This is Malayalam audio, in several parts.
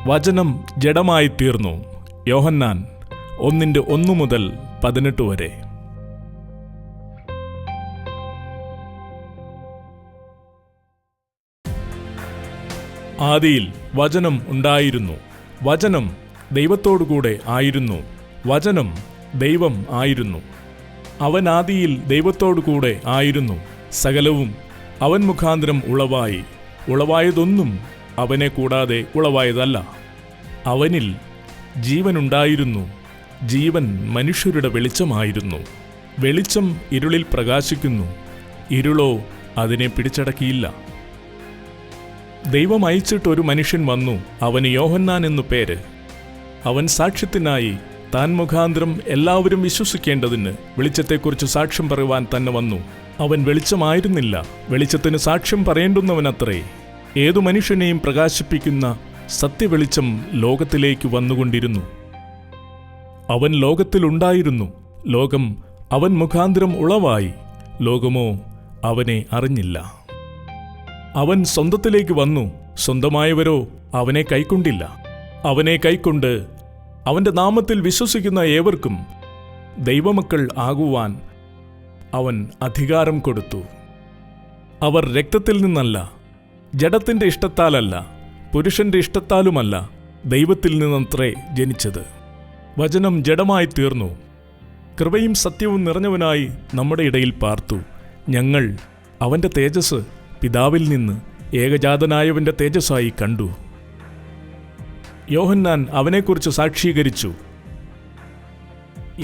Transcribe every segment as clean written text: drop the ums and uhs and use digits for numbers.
വചനം ജഡമായി തീർന്നു. യോഹന്നാൻ 1:1-18 വരെ. ആദിയിൽ വചനം ഉണ്ടായിരുന്നു. വചനം ദൈവത്തോടുകൂടെ ആയിരുന്നു. വചനം ദൈവം ആയിരുന്നു. അവൻ ആദിയിൽ ദൈവത്തോടുകൂടെ ആയിരുന്നു. സകലവും അവൻ മുഖാന്തരം ഉളവായി. ഉളവായതൊന്നും അവനെ കൂടാതെ ഉളവായതല്ല. അവനിൽ ജീവനുണ്ടായിരുന്നു. ജീവൻ മനുഷ്യരുടെ വെളിച്ചമായിരുന്നു. വെളിച്ചം ഇരുളിൽ പ്രകാശിക്കുന്നു. ഇരുളോ അതിനെ പിടിച്ചടക്കിയില്ല. ദൈവം അയച്ചിട്ടൊരു മനുഷ്യൻ വന്നു. അവന് യോഹന്നാൻ എന്നു പേര്. അവൻ സാക്ഷ്യത്തിനായി താൻ മുഖാന്തരം എല്ലാവരും വിശ്വസിക്കേണ്ടതിന് വെളിച്ചത്തെക്കുറിച്ച് സാക്ഷ്യം പറയുവാൻ തന്നെ വന്നു. അവൻ വെളിച്ചമായിരുന്നില്ല, വെളിച്ചത്തിന് സാക്ഷ്യം പറയേണ്ടുന്നവനത്രേ. ഏതു മനുഷ്യനെയും പ്രകാശിപ്പിക്കുന്ന സത്യവെളിച്ചം ലോകത്തിലേക്ക് വന്നുകൊണ്ടിരുന്നു. അവൻ ലോകത്തിലുണ്ടായിരുന്നു. ലോകം അവൻ മുഖാന്തരം ഉളവായി. ലോകമോ അവനെ അറിഞ്ഞില്ല. അവൻ സ്വന്തത്തിലേക്ക് വന്നു. സ്വന്തമായവരോ അവനെ കൈക്കൊണ്ടില്ല. അവനെ കൈക്കൊണ്ട് അവൻ്റെ നാമത്തിൽ വിശ്വസിക്കുന്ന ഏവർക്കും ദൈവമക്കൾ ആകുവാൻ അവൻ അധികാരം കൊടുത്തു. അവർ രക്തത്തിൽ നിന്നല്ല, ജഡത്തിൻ്റെ ഇഷ്ടത്താലല്ല, പുരുഷന്റെ ഇഷ്ടത്താലുമല്ല, ദൈവത്തിൽ നിന്നത്രേ ജനിച്ചത്. വചനം ജഡമായി തീർന്നു. കൃപയും സത്യവും നിറഞ്ഞവനായി നമ്മുടെ ഇടയിൽ പാർത്തു. ഞങ്ങൾ അവൻ്റെ തേജസ് പിതാവിൽ നിന്ന് ഏകജാതനായവൻ്റെ തേജസ്സായി കണ്ടു. യോഹന്നാൻ അവനെക്കുറിച്ച് സാക്ഷീകരിച്ചു.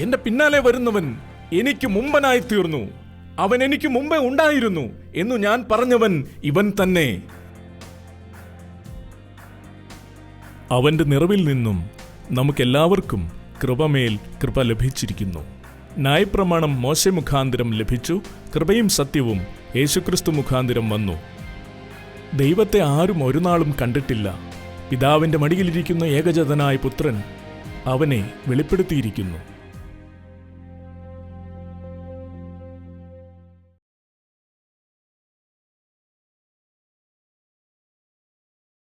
എന്റെ പിന്നാലെ വരുന്നവൻ എനിക്ക് മുമ്പനായി തീർന്നു. അവൻ എനിക്ക് മുമ്പേ ഉണ്ടായിരുന്നു എന്നു ഞാൻ പറഞ്ഞവൻ ഇവൻ തന്നെ. അവന്റെ നിറവിൽ നിന്നും നമുക്കെല്ലാവർക്കും കൃപമേൽ കൃപ ലഭിച്ചിരിക്കുന്നു. ന്യായപ്രമാണം മോശെ മുഖാന്തരം ലഭിച്ചു. കൃപയും സത്യവും യേശുക്രിസ്തു മുഖാന്തരം വന്നു. ദൈവത്തെ ആരും ഒരു നാളും കണ്ടിട്ടില്ല. പിതാവിൻ്റെ മടിയിലിരിക്കുന്ന ഏകജാതനായ പുത്രൻ അവനെ വെളിപ്പെടുത്തിയിരിക്കുന്നു.